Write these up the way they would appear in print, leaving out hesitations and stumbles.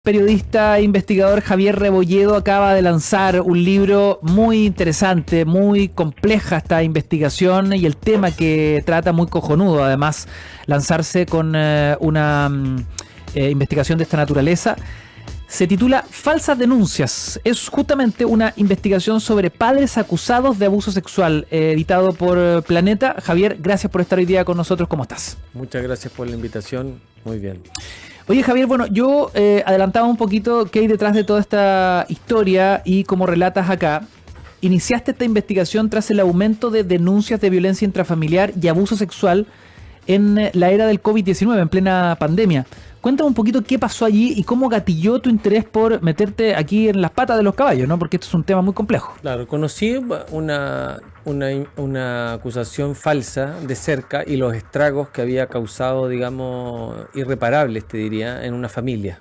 periodista e investigador Javier Rebolledo acaba de lanzar un libro muy interesante, muy compleja esta investigación y el tema que trata muy cojonudo. Además, lanzarse con una investigación de esta naturaleza. Se titula Falsas denuncias. Es justamente una investigación sobre padres acusados de abuso sexual, editado por Planeta. Javier, gracias por estar hoy día con nosotros. ¿Cómo estás? Muchas gracias por la invitación. Muy bien. Oye, Javier, bueno, yo adelantaba un poquito qué hay detrás de toda esta historia y como relatas acá, iniciaste esta investigación tras el aumento de denuncias de violencia intrafamiliar y abuso sexual en la era del COVID-19, en plena pandemia. Cuéntame un poquito qué pasó allí y cómo gatilló tu interés por meterte aquí en las patas de los caballos, ¿no? Porque esto es un tema muy complejo. Claro, conocí una acusación falsa de cerca y los estragos que había causado, digamos, irreparables, te diría, en una familia.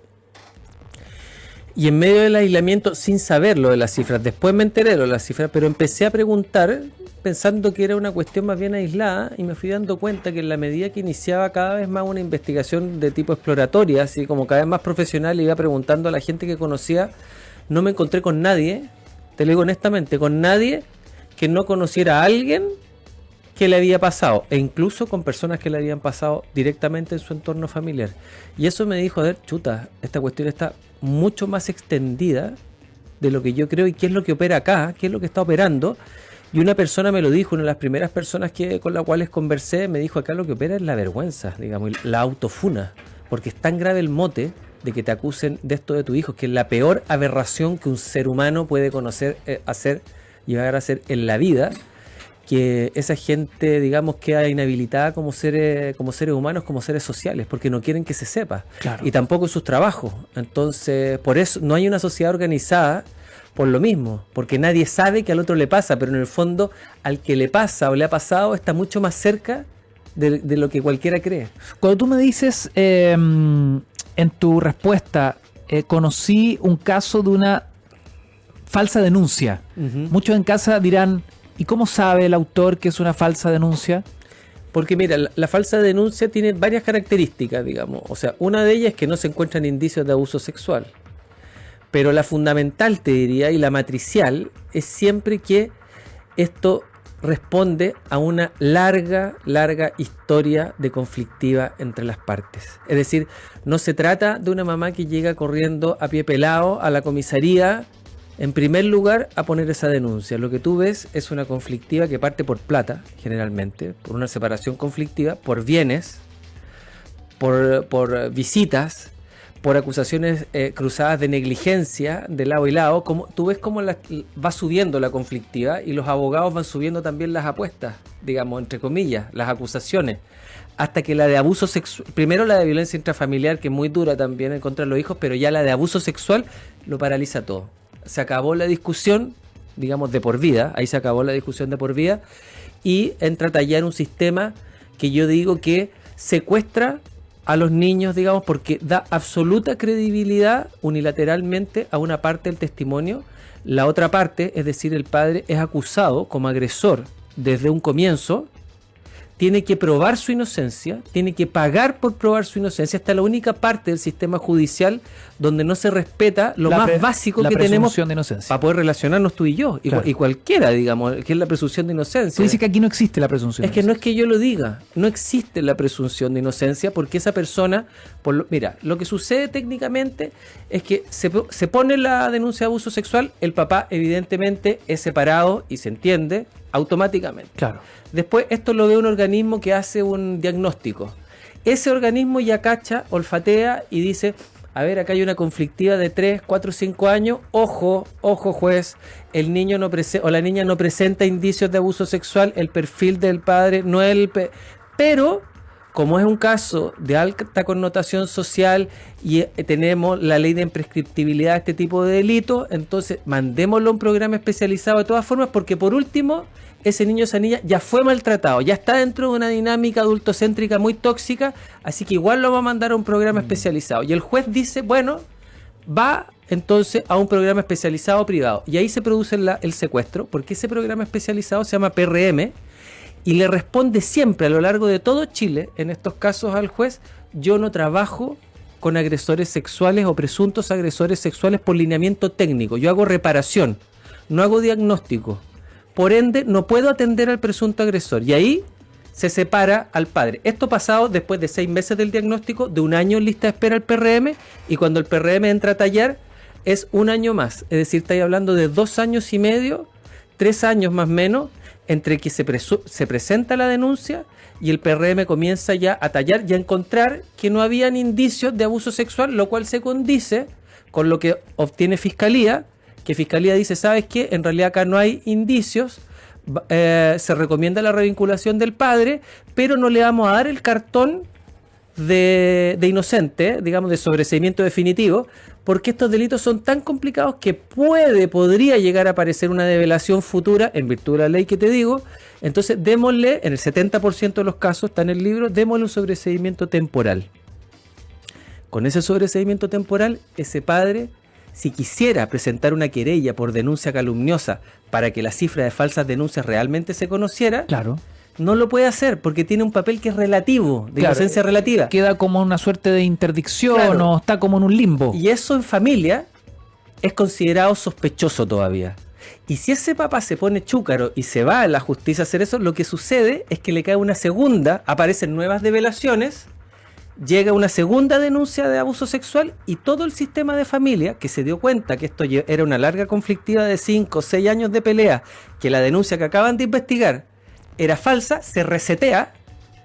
Y en medio del aislamiento, sin saberlo de las cifras, después me enteré de las cifras, pero empecé a preguntar pensando que era una cuestión más bien aislada y me fui dando cuenta que en la medida que iniciaba cada vez más una investigación de tipo exploratoria, así como cada vez más profesional, iba preguntando a la gente que conocía, no me encontré con nadie, te lo digo honestamente, con nadie que no conociera a alguien que le había pasado, e incluso con personas que le habían pasado directamente en su entorno familiar. Y eso me dijo, a ver, chuta, esta cuestión está mucho más extendida de lo que yo creo y qué es lo que opera acá, qué es lo que está operando. Y una persona me lo dijo, una de las primeras personas con las cuales conversé, me dijo, acá lo que opera es la vergüenza, digamos, la autofuna, porque es tan grave el mote de que te acusen de esto de tu hijo, que es la peor aberración que un ser humano puede conocer, llegar a hacer en la vida, que esa gente, digamos, queda inhabilitada como seres humanos, como seres sociales, porque no quieren que se sepa, claro. Y tampoco en sus trabajos. Entonces, por eso no hay una sociedad organizada, por lo mismo, porque nadie sabe que al otro le pasa, pero en el fondo al que le pasa o le ha pasado está mucho más cerca de lo que cualquiera cree. Cuando tú me dices en tu respuesta, conocí un caso de una falsa denuncia, muchos en casa dirán, ¿y cómo sabe el autor que es una falsa denuncia? Porque mira, la falsa denuncia tiene varias características, digamos. O sea, una de ellas es que no se encuentran indicios de abuso sexual. Pero la fundamental, te diría, y la matricial, es siempre que esto responde a una larga historia de conflictiva entre las partes. Es decir, no se trata de una mamá que llega corriendo a pie pelado a la comisaría, en primer lugar, a poner esa denuncia. Lo que tú ves es una conflictiva que parte por plata, generalmente, por una separación conflictiva, por bienes, por visitas, por acusaciones cruzadas de negligencia de lado y lado. Como, tú ves cómo va subiendo la conflictiva y los abogados van subiendo también las apuestas, digamos, entre comillas, las acusaciones, hasta que la de abuso sexual, primero la de violencia intrafamiliar, que es muy dura también en contra de los hijos, pero ya la de abuso sexual lo paraliza todo. Se acabó la discusión, digamos, de por vida, ahí se acabó la discusión de por vida, y entra a tallar un sistema que yo digo que secuestra a los niños, digamos, porque da absoluta credibilidad unilateralmente a una parte del testimonio. La otra parte, es decir, el padre es acusado como agresor desde un comienzo, tiene que probar su inocencia, tiene que pagar por probar su inocencia. Esta es la única parte del sistema judicial donde no se respeta lo más básico que tenemos para poder relacionarnos tú y yo, claro. Y cualquiera, digamos, que es la presunción de inocencia. Tú dices que aquí no existe la presunción. Es que no es que yo lo diga, no existe la presunción de inocencia porque esa persona, mira, lo que sucede técnicamente es que se pone la denuncia de abuso sexual, el papá evidentemente es separado y se entiende automáticamente. Claro. Después esto lo ve un organismo que hace un diagnóstico. Ese organismo ya cacha, olfatea y dice, a ver, acá hay una conflictiva de 3, 4, 5 años, ojo juez, el niño o la niña no presenta indicios de abuso sexual, el perfil del padre no es pero como es un caso de alta connotación social y tenemos la ley de imprescriptibilidad de este tipo de delitos, entonces mandémoslo a un programa especializado de todas formas, porque por último, ese niño o esa niña ya fue maltratado, ya está dentro de una dinámica adultocéntrica muy tóxica, así que igual lo va a mandar a un programa especializado. Y el juez dice, bueno, va entonces a un programa especializado privado. Y ahí se produce el secuestro, porque ese programa especializado se llama PRM, y le responde siempre a lo largo de todo Chile, en estos casos al juez, yo no trabajo con agresores sexuales o presuntos agresores sexuales por lineamiento técnico. Yo hago reparación, no hago diagnóstico. Por ende, no puedo atender al presunto agresor. Y ahí se separa al padre. Esto pasado después de 6 meses del diagnóstico, de 1 año en lista de espera al PRM, y cuando el PRM entra a tallar, es 1 año más. Es decir, estáis hablando de 2 años y medio, 3 años más o menos, entre que se presenta la denuncia y el PRM comienza ya a tallar y a encontrar que no habían indicios de abuso sexual, lo cual se condice con lo que obtiene Fiscalía, que Fiscalía dice, ¿sabes qué? En realidad acá no hay indicios, se recomienda la revinculación del padre, pero no le vamos a dar el cartón de inocente, digamos, de sobreseimiento definitivo, porque estos delitos son tan complicados que podría llegar a aparecer una develación futura en virtud de la ley que te digo. Entonces démosle, en el 70% de los casos, está en el libro, démosle un sobreseimiento temporal. Con ese sobreseimiento temporal, ese padre, si quisiera presentar una querella por denuncia calumniosa para que la cifra de falsas denuncias realmente se conociera, Claro. no lo puede hacer porque tiene un papel que es relativo, de inocencia relativa. Queda como una suerte de interdicción, Claro. o está como en un limbo. Y eso en familia es considerado sospechoso todavía. Y si ese papá se pone chúcaro y se va a la justicia a hacer eso, lo que sucede es que le cae una segunda, aparecen nuevas develaciones, llega una segunda denuncia de abuso sexual y todo el sistema de familia, que se dio cuenta que esto era una larga conflictiva de 5 o 6 años de pelea, que la denuncia que acaban de investigar era falsa, se resetea,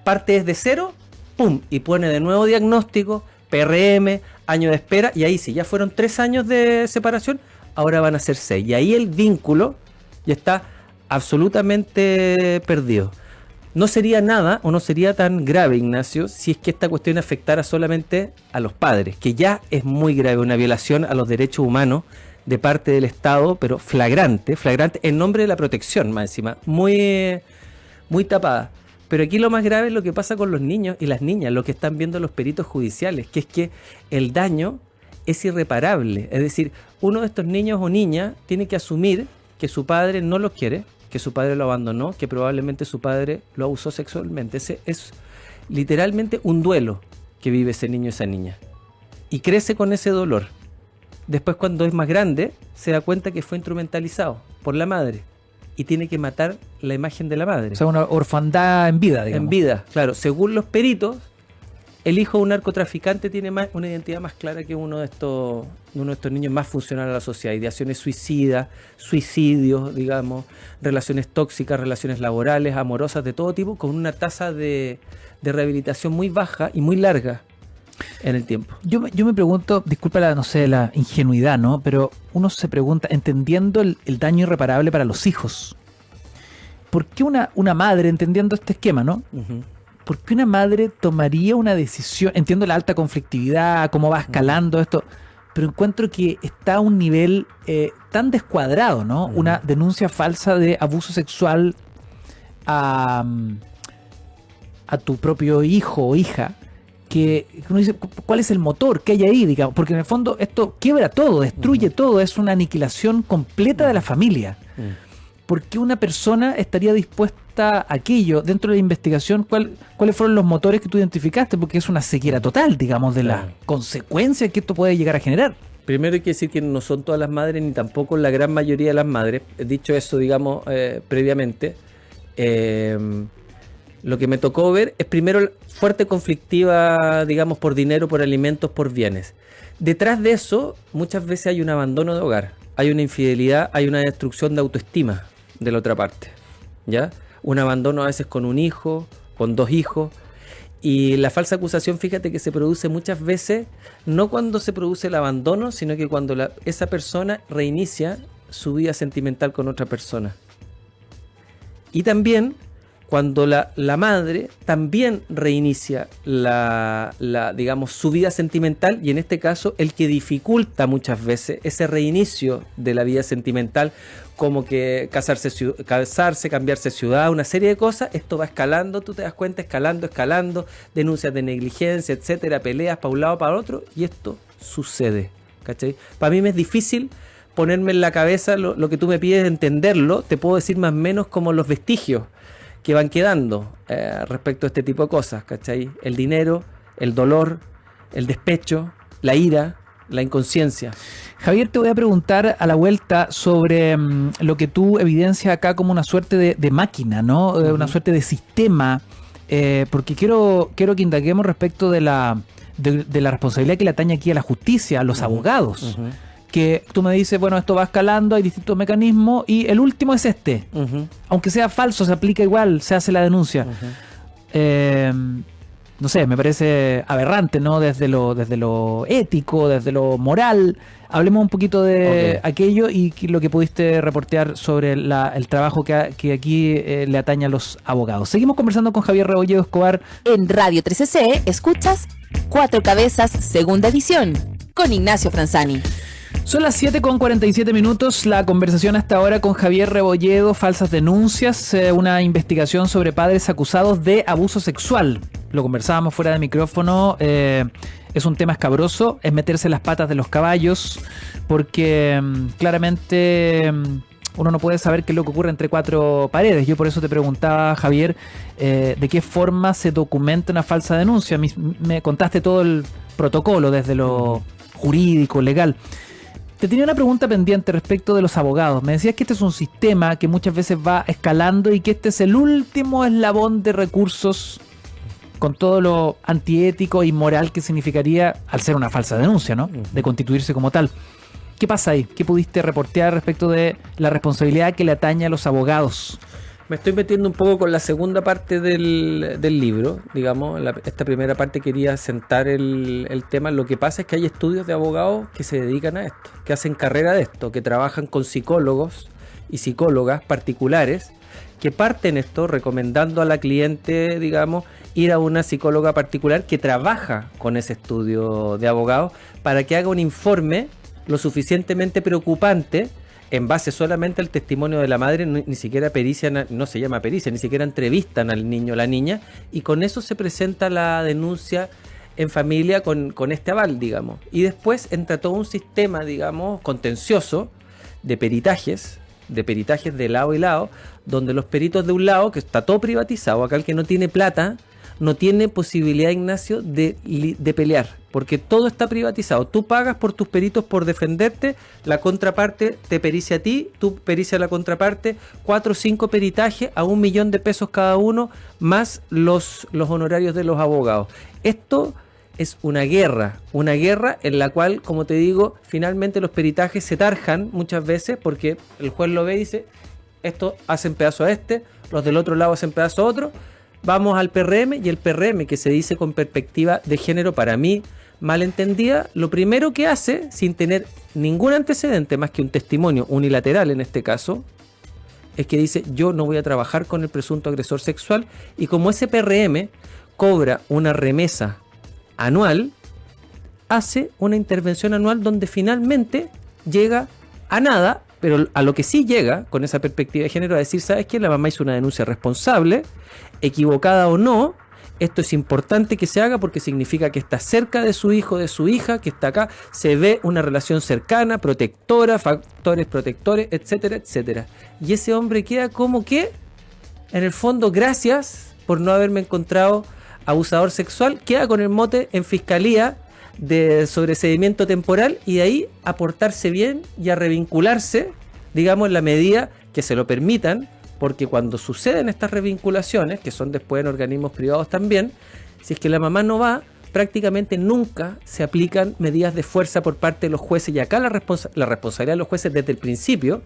parte desde cero, ¡pum! Y pone de nuevo diagnóstico, PRM, año de espera, y ahí sí, ya fueron 3 años de separación, ahora van a ser 6. Y ahí el vínculo ya está absolutamente perdido. No sería nada, o no sería tan grave, Ignacio, si es que esta cuestión afectara solamente a los padres, que ya es muy grave, una violación a los derechos humanos de parte del Estado, pero flagrante, en nombre de la protección, más encima, muy tapada. Pero aquí lo más grave es lo que pasa con los niños y las niñas, lo que están viendo los peritos judiciales, que es que el daño es irreparable. Es decir, uno de estos niños o niñas tiene que asumir que su padre no lo quiere, que su padre lo abandonó, que probablemente su padre lo abusó sexualmente. Ese es literalmente un duelo que vive ese niño o esa niña. Y crece con ese dolor. Después, cuando es más grande, se da cuenta que fue instrumentalizado por la madre. Y tiene que matar la imagen de la madre. O sea, una orfandad en vida, digamos. En vida, claro. Según los peritos, el hijo de un narcotraficante tiene una identidad más clara que uno de estos niños más funcionales a la sociedad. Ideaciones suicidas, suicidios, digamos, relaciones tóxicas, relaciones laborales, amorosas, de todo tipo, con una tasa de rehabilitación muy baja y muy larga en el tiempo. Yo me pregunto, disculpa la ingenuidad, ¿no? Pero uno se pregunta, entendiendo el daño irreparable para los hijos, ¿por qué una madre, entendiendo este esquema, ¿no? Uh-huh. ¿Por qué una madre tomaría una decisión? Entiendo la alta conflictividad, cómo va escalando esto, pero encuentro que está a un nivel tan descuadrado, ¿no? Uh-huh. Una denuncia falsa de abuso sexual a tu propio hijo o hija, que uno dice, ¿cuál es el motor que hay ahí? Digamos? Porque en el fondo esto quiebra todo, destruye todo, es una aniquilación completa de la familia. ¿Por qué una persona estaría dispuesta a aquello? Dentro de la investigación, ¿cuáles fueron los motores que tú identificaste? Porque es una ceguera total, digamos, de las consecuencias que esto puede llegar a generar. Primero hay que decir que no son todas las madres, ni tampoco la gran mayoría de las madres. Dicho eso, digamos, previamente, lo que me tocó ver es primero fuerte conflictiva, digamos, por dinero, por alimentos, por bienes. Detrás de eso, muchas veces hay un abandono de hogar, hay una infidelidad, hay una destrucción de autoestima de la otra parte, ¿ya? Un abandono a veces con un hijo, con 2 hijos. Y la falsa acusación, fíjate que se produce muchas veces, no cuando se produce el abandono, sino que cuando esa persona reinicia su vida sentimental con otra persona. Y también cuando la madre también reinicia digamos, su vida sentimental, y en este caso el que dificulta muchas veces ese reinicio de la vida sentimental, como que casarse, cambiarse de ciudad, una serie de cosas. Esto va escalando, tú te das cuenta, escalando, denuncias de negligencia, etcétera, peleas para un lado, para otro, y esto sucede, ¿cachai? Para mí me es difícil ponerme en la cabeza lo que tú me pides, entenderlo. Te puedo decir más o menos como los vestigios que van quedando respecto a este tipo de cosas, ¿cachai? El dinero, el dolor, el despecho, la ira, la inconsciencia. Javier, te voy a preguntar a la vuelta sobre lo que tú evidencias acá como una suerte de máquina, ¿no? Una suerte de sistema, porque quiero que indaguemos respecto de la responsabilidad que le atañe aquí a la justicia, a los abogados. Que tú me dices, bueno, esto va escalando, hay distintos mecanismos, y el último es este. Aunque sea falso, se aplica igual, se hace la denuncia. No sé, me parece aberrante, ¿no? Desde lo ético, desde lo moral. Hablemos un poquito de aquello y lo que pudiste reportear sobre el trabajo que aquí le atañe a los abogados. Seguimos conversando con Javier Rebolledo Escobar. En Radio 13C escuchas Cuatro Cabezas, segunda edición, con Ignacio Franzani. Son las 7:47. La conversación hasta ahora con Javier Rebolledo, falsas denuncias, una investigación sobre padres acusados de abuso sexual. Lo conversábamos fuera de micrófono. Es un tema escabroso, es meterse las patas de los caballos, porque claramente uno no puede saber qué es lo que ocurre entre cuatro paredes. Yo por eso te preguntaba, Javier, de qué forma se documenta una falsa denuncia. Me contaste todo el protocolo, desde lo jurídico, legal. Te tenía una pregunta pendiente respecto de los abogados. Me decías que este es un sistema que muchas veces va escalando y que este es el último eslabón de recursos, con todo lo antiético y moral que significaría al ser una falsa denuncia, ¿no? De constituirse como tal. ¿Qué pasa ahí? ¿Qué pudiste reportear respecto de la responsabilidad que le atañe a los abogados? Me estoy metiendo un poco con la segunda parte del libro, digamos. Esta primera parte quería sentar el tema. Lo que pasa es que hay estudios de abogados que se dedican a esto, que hacen carrera de esto, que trabajan con psicólogos y psicólogas particulares, que parten esto recomendando a la cliente, digamos, ir a una psicóloga particular que trabaja con ese estudio de abogados para que haga un informe lo suficientemente preocupante en base solamente al testimonio de la madre. Ni siquiera pericia, no se llama pericia, ni siquiera entrevistan al niño o la niña, y con eso se presenta la denuncia en familia con este aval, digamos. Y después entra todo un sistema, digamos, contencioso de peritajes de lado y lado, donde los peritos de un lado, que está todo privatizado, acá el que no tiene plata, no tiene posibilidad, Ignacio, de pelear, porque todo está privatizado. Tú pagas por tus peritos por defenderte, la contraparte te pericia a ti, tú pericia a la contraparte, 4 o 5 peritajes a $1.000.000 cada uno, más los honorarios de los abogados. Esto es una guerra en la cual, como te digo, finalmente los peritajes se tarjan muchas veces, porque el juez lo ve y dice, esto hacen pedazo a este, los del otro lado hacen pedazo a otro. Vamos al PRM, y el PRM, que se dice con perspectiva de género, para mí malentendida, lo primero que hace, sin tener ningún antecedente más que un testimonio unilateral en este caso, es que dice, yo no voy a trabajar con el presunto agresor sexual, y como ese PRM cobra una remesa anual, hace una intervención anual donde finalmente llega a nada, pero a lo que sí llega con esa perspectiva de género, a decir, ¿sabes qué? La mamá hizo una denuncia responsable, equivocada o no, esto es importante que se haga porque significa que está cerca de su hijo, de su hija, que está acá, se ve una relación cercana, protectora, factores protectores, etcétera, etcétera. Y ese hombre queda como que, en el fondo, gracias por no haberme encontrado abusador sexual, queda con el mote en fiscalía de sobreseimiento temporal, y de ahí a portarse bien y a revincularse, digamos, en la medida que se lo permitan, porque cuando suceden estas revinculaciones, que son después en organismos privados también, si es que la mamá no va, prácticamente nunca se aplican medidas de fuerza por parte de los jueces, y acá la responsabilidad de los jueces desde el principio,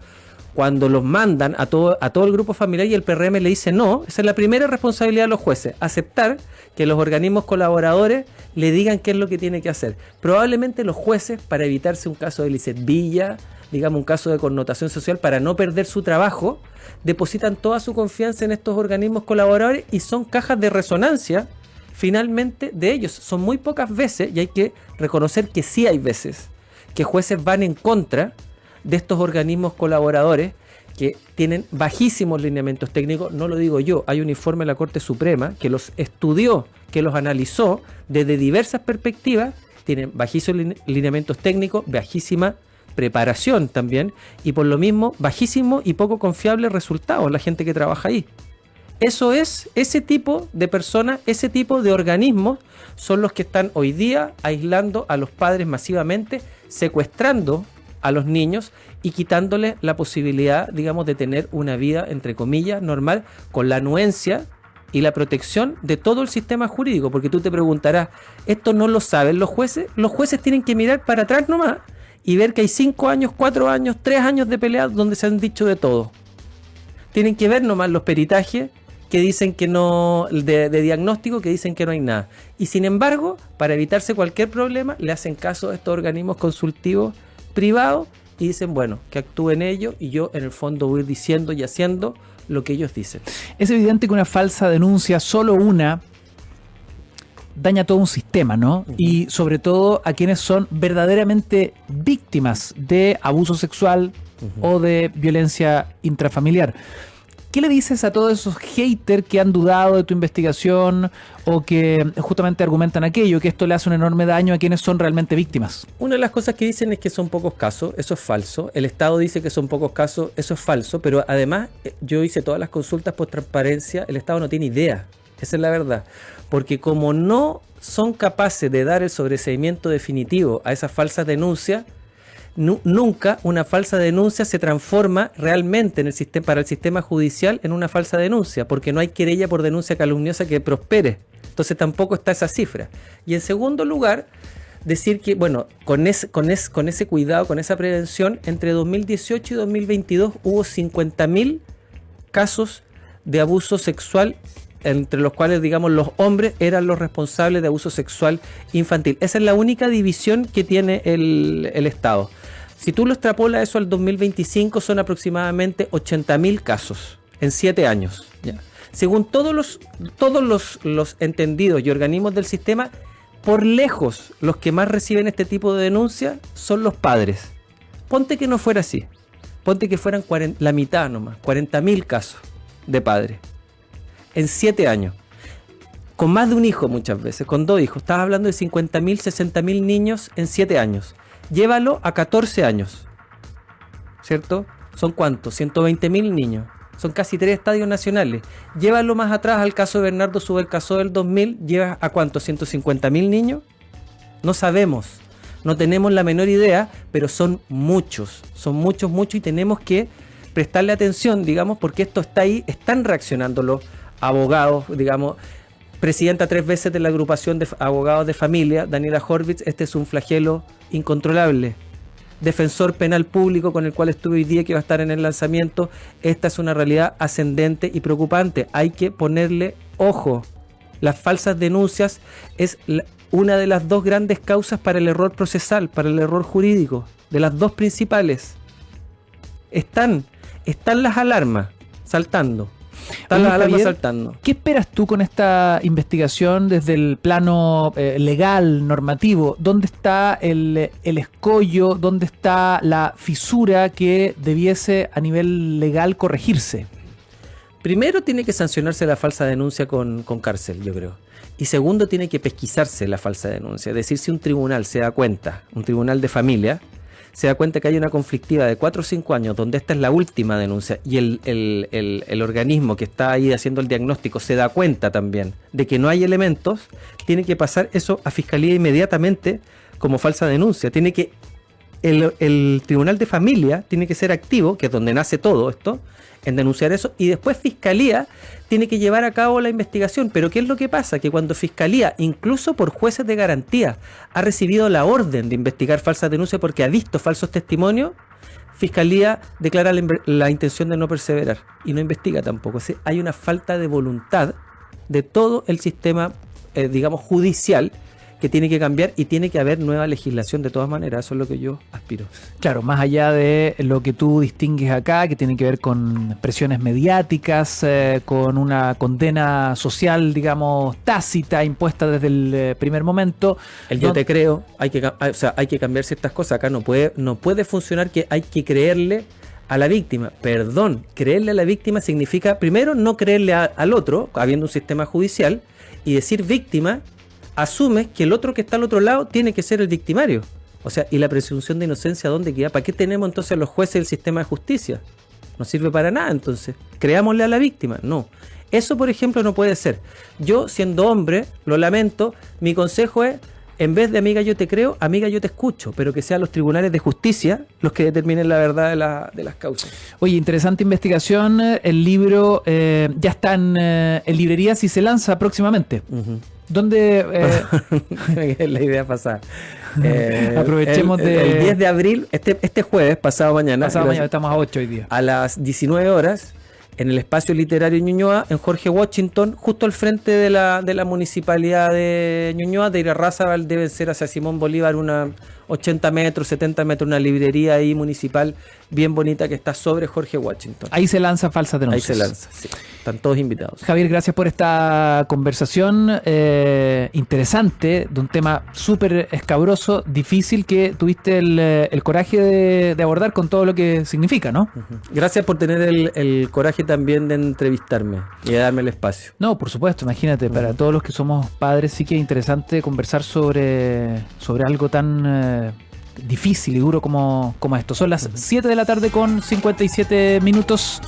cuando los mandan a todo el grupo familiar y el PRM le dice no, esa es la primera responsabilidad de los jueces, aceptar que los organismos colaboradores le digan qué es lo que tiene que hacer. Probablemente los jueces, para evitarse un caso de Lizeth Villa, digamos un caso de connotación social, para no perder su trabajo, depositan toda su confianza en estos organismos colaboradores y son cajas de resonancia finalmente de ellos. Son muy pocas veces, y hay que reconocer que sí hay veces, que jueces van en contra de estos organismos colaboradores que tienen bajísimos lineamientos técnicos. No lo digo yo, hay un informe de la Corte Suprema que los estudió, que los analizó desde diversas perspectivas, tienen bajísimos lineamientos técnicos, bajísima preparación también, y por lo mismo bajísimo y poco confiable resultados la gente que trabaja ahí. Eso es, ese tipo de personas, ese tipo de organismos son los que están hoy día aislando a los padres masivamente, secuestrando a los niños y quitándoles la posibilidad, digamos, de tener una vida, entre comillas, normal, con la anuencia y la protección de todo el sistema jurídico. Porque tú te preguntarás, ¿esto no lo saben los jueces? Los jueces tienen que mirar para atrás nomás y ver que hay 5 años, 4 años, 3 años de pelea donde se han dicho de todo. Tienen que ver nomás los peritajes que dicen que no, de diagnóstico, que dicen que no hay nada. Y sin embargo, para evitarse cualquier problema, le hacen caso a estos organismos consultivos privados y dicen, bueno, que actúen ellos y yo en el fondo voy diciendo y haciendo lo que ellos dicen. Es evidente que una falsa denuncia, solo una, daña todo un sistema, ¿no? Uh-huh. Y sobre todo a quienes son verdaderamente víctimas de abuso sexual o de violencia intrafamiliar. ¿Qué le dices a todos esos haters que han dudado de tu investigación o que justamente argumentan aquello, que esto le hace un enorme daño a quienes son realmente víctimas? Una de las cosas que dicen es que son pocos casos, eso es falso. El Estado dice que son pocos casos, eso es falso, pero además yo hice todas las consultas por transparencia, el Estado no tiene idea, esa es la verdad. Porque como no son capaces de dar el sobreseimiento definitivo a esas falsas denuncias, nunca una falsa denuncia se transforma realmente en el sistema, para el sistema judicial en una falsa denuncia, porque no hay querella por denuncia calumniosa que prospere. Entonces tampoco está esa cifra. Y en segundo lugar, decir que, bueno, con ese cuidado, con esa prevención, entre 2018 y 2022 hubo 50.000 casos de abuso sexual, entre los cuales, digamos, los hombres eran los responsables de abuso sexual infantil. Esa es la única división que tiene el Estado. Si tú lo extrapolas eso al 2025, son aproximadamente 80.000 casos en 7 años. ¿Ya? Según todos los entendidos y organismos del sistema, por lejos los que más reciben este tipo de denuncias son los padres. Ponte que no fuera así. Ponte que fueran la mitad nomás, 40.000 casos de padres en 7 años. Con más de un hijo muchas veces, con 2 hijos. Estás hablando de 50.000, 60.000 niños en 7 años. Llévalo a 14 años, ¿cierto? ¿Son cuántos? 120.000 niños. Son casi 3 estadios nacionales. Llévalo más atrás al caso de Bernardo Subercaseaux del 2000. ¿Llevas a cuántos? ¿150.000 niños? No sabemos. No tenemos la menor idea, pero son muchos. Son muchos y tenemos que prestarle atención, digamos, porque esto está ahí. Están reaccionando los abogados, digamos. Presidenta 3 veces de la agrupación de abogados de familia, Daniela Horvitz, este es un flagelo incontrolable. Defensor penal público con el cual estuve hoy día, que va a estar en el lanzamiento, esta es una realidad ascendente y preocupante. Hay que ponerle ojo. Las falsas denuncias es una de las 2 grandes causas para el error procesal, para el error jurídico, de las 2 principales. Están las alarmas saltando. ¿Qué esperas tú con esta investigación desde el plano legal, normativo? ¿Dónde está el escollo? ¿Dónde está la fisura que debiese a nivel legal corregirse? Primero tiene que sancionarse la falsa denuncia con cárcel, yo creo. Y segundo, tiene que pesquisarse la falsa denuncia. Es decir, si un tribunal se da cuenta, un tribunal de familia, se da cuenta que hay una conflictiva de 4 o 5 años donde esta es la última denuncia y el organismo que está ahí haciendo el diagnóstico se da cuenta también de que no hay elementos, tiene que pasar eso a Fiscalía inmediatamente como falsa denuncia. Tiene que el Tribunal de Familia tiene que ser activo, que es donde nace todo esto, en denunciar eso, y después Fiscalía tiene que llevar a cabo la investigación. Pero ¿qué es lo que pasa? Que cuando Fiscalía, incluso por jueces de garantía, ha recibido la orden de investigar falsas denuncias porque ha visto falsos testimonios, Fiscalía declara la intención de no perseverar y no investiga tampoco. O sea, hay una falta de voluntad de todo el sistema, digamos, judicial, que tiene que cambiar y tiene que haber nueva legislación de todas maneras. Eso es lo que yo aspiro. Claro, más allá de lo que tú distingues acá, que tiene que ver con presiones mediáticas, con una condena social, digamos, tácita, impuesta desde el primer momento. Yo te creo, hay que cambiar ciertas cosas. Acá no puede funcionar que hay que creerle a la víctima. Perdón, creerle a la víctima significa, primero, no creerle al otro, habiendo un sistema judicial, y decir víctima, asumes que el otro que está al otro lado tiene que ser el victimario. O sea, ¿y la presunción de inocencia dónde queda? ¿Para qué tenemos entonces a los jueces del sistema de justicia? No sirve para nada entonces. ¿Creámosle a la víctima? No. Eso, por ejemplo, no puede ser. Yo, siendo hombre, lo lamento, mi consejo es, en vez de amiga yo te creo, amiga yo te escucho, pero que sean los tribunales de justicia los que determinen la verdad de las causas. Oye, interesante investigación. El libro ya está en librerías y se lanza próximamente. Uh-huh. ¿Dónde? Es la idea pasada. Aprovechemos el 10 de abril, este jueves, pasado mañana, estamos a 8 hoy día. A las 19 horas, en el espacio literario Ñuñoa, en Jorge Washington, justo al frente de la municipalidad de Ñuñoa, de Irarrázaval, debe ser hacia Simón Bolívar, una 80 metros, 70 metros, una librería ahí municipal bien bonita que está sobre Jorge Washington. Ahí se lanza Falsas Denuncias. Ahí se lanza, sí. Están todos invitados. Javier, gracias por esta conversación interesante, de un tema súper escabroso, difícil, que tuviste el coraje de abordar con todo lo que significa, ¿no? Uh-huh. Gracias por tener el coraje también de entrevistarme y de darme el espacio. No, por supuesto, imagínate, para todos los que somos padres sí que es interesante conversar sobre algo tan difícil y duro como esto. Son las 7 de la tarde con 57 minutos.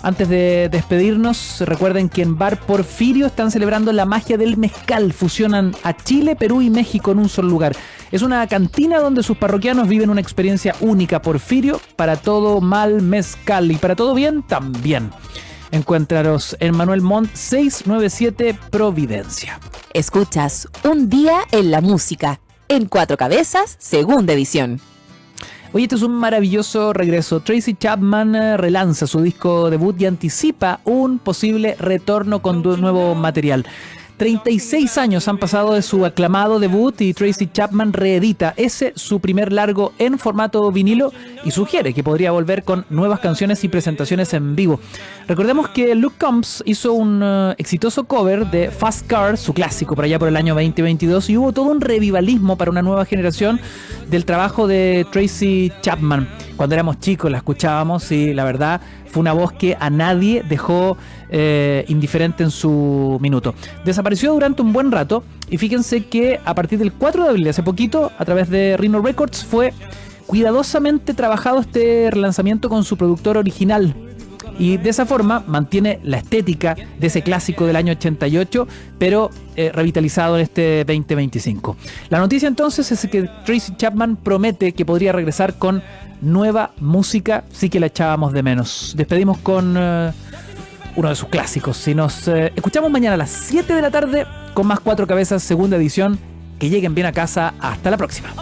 Antes de despedirnos, recuerden que en Bar Porfirio están celebrando la magia del mezcal. Fusionan a Chile, Perú y México en un solo lugar. Es una cantina donde sus parroquianos viven una experiencia única. Porfirio, para todo mal, mezcal, y para todo bien, también. Encuéntranos en Manuel Montt 697 Providencia. Escuchas Un Día en la Música, en Cuatro Cabezas, segunda edición. Oye, este es un maravilloso regreso. Tracy Chapman relanza su disco debut y anticipa un posible retorno con nuevo material. 36 años han pasado de su aclamado debut y Tracy Chapman reedita su primer largo en formato vinilo y sugiere que podría volver con nuevas canciones y presentaciones en vivo. Recordemos que Luke Combs hizo un exitoso cover de Fast Car, su clásico por allá por el año 2022, y hubo todo un revivalismo para una nueva generación del trabajo de Tracy Chapman. Cuando éramos chicos la escuchábamos y la verdad fue una voz que a nadie dejó indiferente en su minuto. Desapareció durante un buen rato y fíjense que a partir del 4 de abril, hace poquito, a través de Rhino Records, fue cuidadosamente trabajado este relanzamiento con su productor original. Y de esa forma mantiene la estética de ese clásico del año 88, pero revitalizado en este 2025. La noticia entonces es que Tracy Chapman promete que podría regresar con nueva música, sí que la echábamos de menos. Despedimos con uno de sus clásicos. Y nos escuchamos mañana a las 7 de la tarde con más Cuatro Cabezas, segunda edición. Que lleguen bien a casa. Hasta la próxima.